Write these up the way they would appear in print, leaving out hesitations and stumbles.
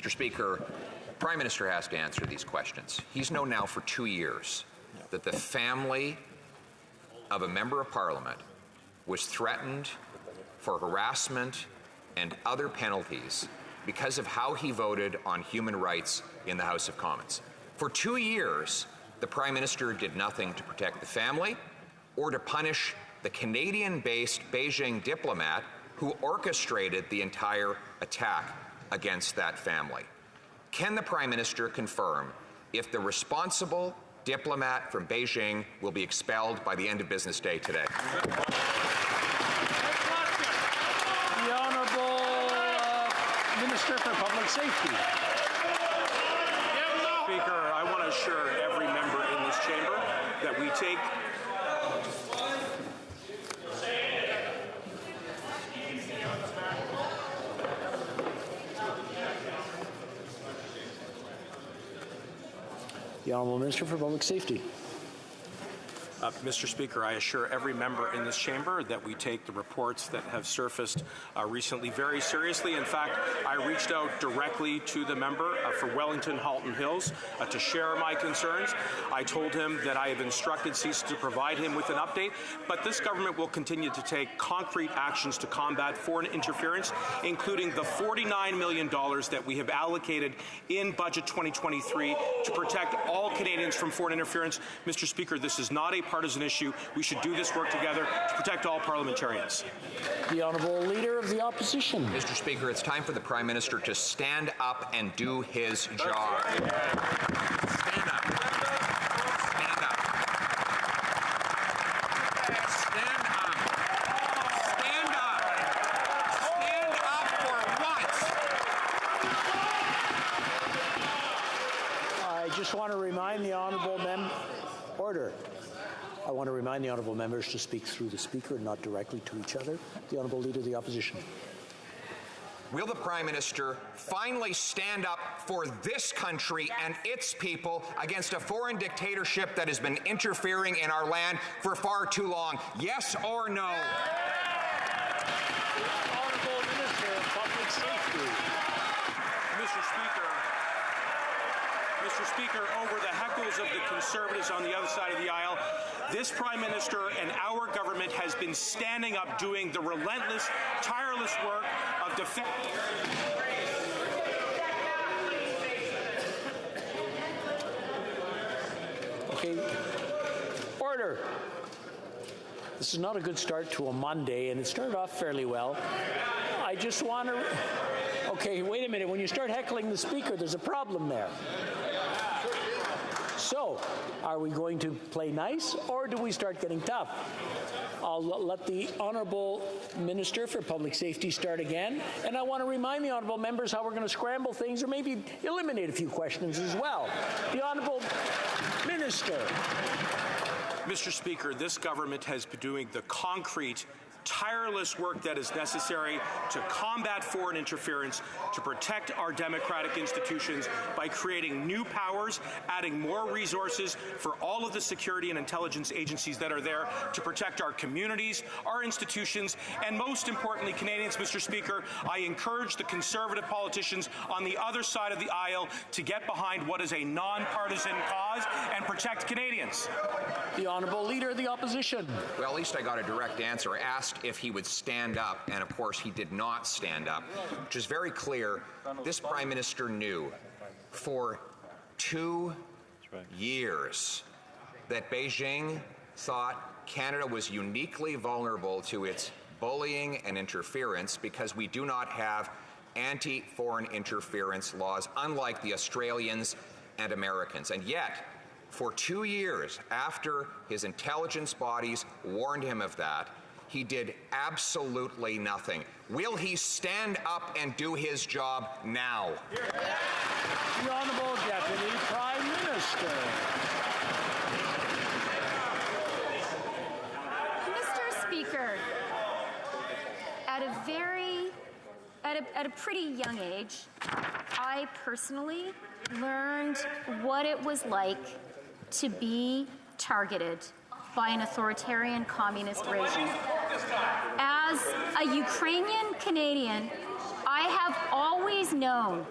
Mr. Speaker, the Prime Minister has to answer these questions. He's known now for 2 years that the family of a member of Parliament was threatened for harassment and other penalties because of how he voted on human rights in the House of Commons. For 2 years, the Prime Minister did nothing to protect the family or to punish the Canadian-based Beijing diplomat who orchestrated the entire attack against that family. Can the Prime Minister confirm if the responsible diplomat from Beijing will be expelled by the end of business day today? The Honourable Minister for Public Safety. Speaker, I want to assure every member in this chamber that we take The Honourable Minister for Public Safety. Mr. Speaker, I assure every member in this chamber that we take the reports that have surfaced recently very seriously. In fact, I reached out directly to the member for Wellington Halton Hills to share my concerns. I told him that I have instructed CISA to provide him with an update, but this government will continue to take concrete actions to combat foreign interference, including the $49 million that we have allocated in Budget 2023 to protect all Canadians from foreign interference. Mr. Speaker, this is not a partisan issue. We should do this work together to protect all parliamentarians. The Honourable Leader of the Opposition. Mr. Speaker, it's time for the Prime Minister to stand up and do his job. Stand up. Stand up. Stand up. Stand up. Stand up for once. I just want to remind the Honourable Order. I want to remind the Honourable members to speak through the Speaker and not directly to each other. The Honourable Leader of the Opposition. Will the Prime Minister finally stand up for this country and its people against a foreign dictatorship that has been interfering in our land for far too long? Yes or no? Honourable Minister of Public Safety. Mr. Speaker, over the heckles of the Conservatives on the other side of the aisle, this Prime Minister and our government has been standing up doing the relentless, tireless work of defense. Okay. Order. This is not a good start to a Monday, and it started off fairly well. I just want to... Okay, wait a minute. When you start heckling the Speaker, there's a problem there. So, are we going to play nice, or do we start getting tough? I'll let the Honourable Minister for Public Safety start again, and I want to remind the Honourable members how we're going to scramble things or maybe eliminate a few questions as well. The Honourable Minister. Mr. Speaker, this government has been doing the concrete, tireless work that is necessary to combat foreign interference, to protect our democratic institutions by creating new powers, adding more resources for all of the security and intelligence agencies that are there to protect our communities, our institutions, and most importantly, Canadians. Mr. Speaker, I encourage the Conservative politicians on the other side of the aisle to get behind what is a nonpartisan cause and protect Canadians. The Honourable Leader of the Opposition. Well, at least I got a direct answer. I asked if he would stand up, and of course he did not stand up, which is very clear. This Prime Minister knew for 2 years that Beijing thought Canada was uniquely vulnerable to its bullying and interference because we do not have anti-foreign interference laws, unlike the Australians and Americans. And yet, for 2 years after his intelligence bodies warned him of that, he did absolutely nothing. Will he stand up and do his job now? The Honourable Deputy Prime Minister. Mr. Speaker, at a pretty young age, I personally learned what it was like to be targeted by an authoritarian communist regime. As a Ukrainian Canadian, I have always known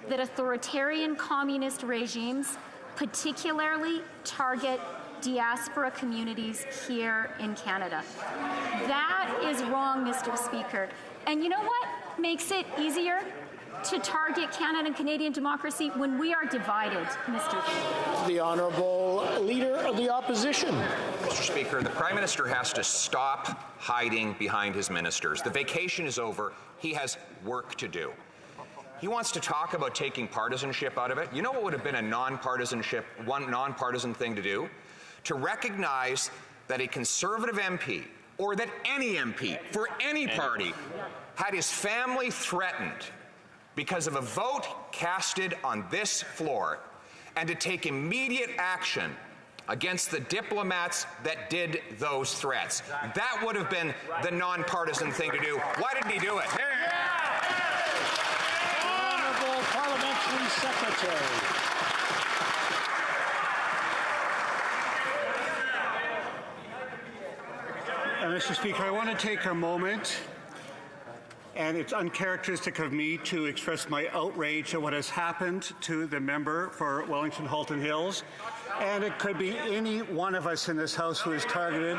that authoritarian communist regimes particularly target diaspora communities here in Canada. That is wrong, Mr. Speaker. And you know what makes it easier to target Canada and Canadian democracy? When we are divided, Mr. Speaker. The Honourable Leader of the Opposition. Mr. Speaker, the Prime Minister has to stop hiding behind his ministers. The vacation is over. He has work to do. He wants to talk about taking partisanship out of it. You know what would have been a nonpartisan thing to do? To recognize that a Conservative MP, or that any MP for any party, had his family threatened because of a vote casted on this floor, and to take immediate action against the diplomats that did those threats. That would have been the nonpartisan thing to do. Why didn't he do it? Honourable Parliamentary Secretary. Mr. Speaker, I want to take a moment, and it's uncharacteristic of me to express my outrage at what has happened to the member for Wellington Halton Hills, and it could be any one of us in this House who is targeted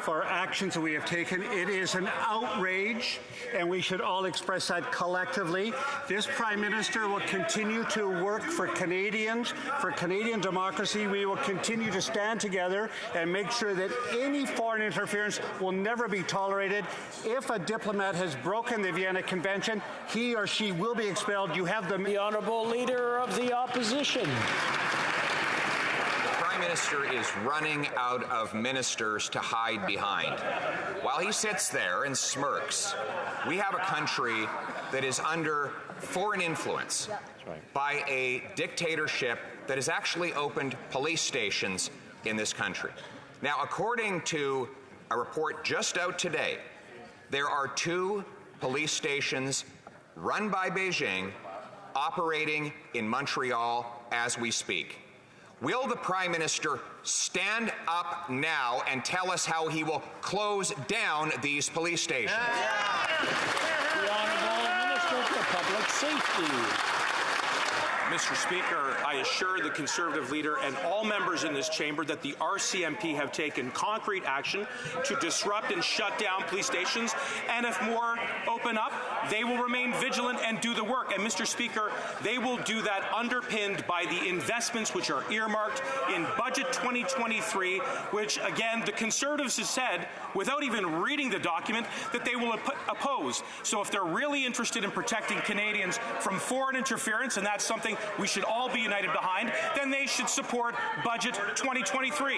for actions that we have taken. It is an outrage, and we should all express that collectively. This Prime Minister will continue to work for Canadians, for Canadian democracy. We will continue to stand together and make sure that any foreign interference will never be tolerated. If a diplomat has broken the Vienna Convention, he or she will be expelled. You have the Honourable Leader of the Opposition. The Prime Minister is running out of ministers to hide behind. While he sits there and smirks, we have a country that is under foreign influence by a dictatorship that has actually opened police stations in this country. Now, according to a report just out today, there are 2 police stations run by Beijing operating in Montreal as we speak. Will the Prime Minister stand up now and tell us how he will close down these police stations? The Honourable Minister for Public Safety. Mr. Speaker, I assure the Conservative Leader and all members in this chamber that the RCMP have taken concrete action to disrupt and shut down police stations, and if more open up, they will remain vigilant and do the work. And Mr. Speaker, they will do that underpinned by the investments which are earmarked in Budget 2023, which, again, the Conservatives have said, without even reading the document, that they will oppose. So if they're really interested in protecting Canadians from foreign interference, and that's something we should all be united behind, then they should support Budget 2023.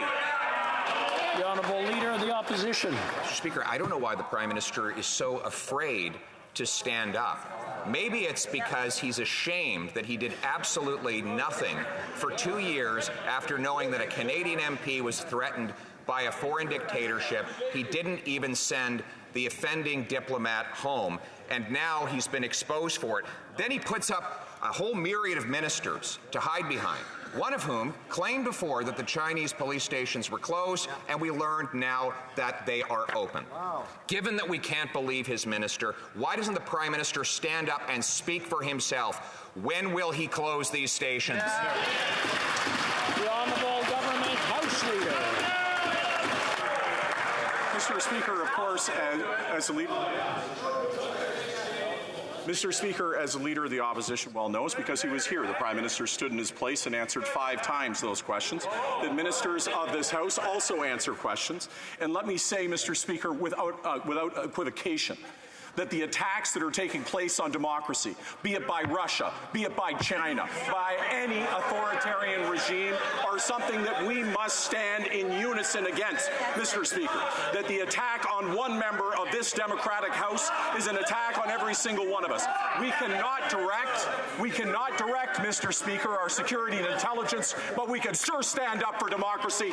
The Honourable Leader of the Opposition. Mr. Speaker, I don't know why the Prime Minister is so afraid to stand up. Maybe it's because he's ashamed that he did absolutely nothing for 2 years after knowing that a Canadian MP was threatened by a foreign dictatorship. He didn't even send the offending diplomat home, and now he's been exposed for it. Then he puts up a whole myriad of ministers to hide behind, one of whom claimed before that the Chinese police stations were closed, and we learned now that they are open. Wow. Given that we can't believe his minister, why doesn't the Prime Minister stand up and speak for himself? When will he close these stations? The Honourable Government House Leader. Mr. Speaker, of course, as a leader... Mr. Speaker, as a leader of the opposition well knows, because he was here, the Prime Minister stood in his place and answered 5 times those questions. The ministers of this House also answer questions. And let me say, Mr. Speaker, without equivocation, that the attacks that are taking place on democracy, be it by Russia, be it by China, by any authoritarian regime, are something that we must stand in unison against, Mr. Speaker. That the attack on one member of this democratic House is an attack on every single one of us. We cannot direct, Mr. Speaker, our security and intelligence, but we can sure stand up for democracy.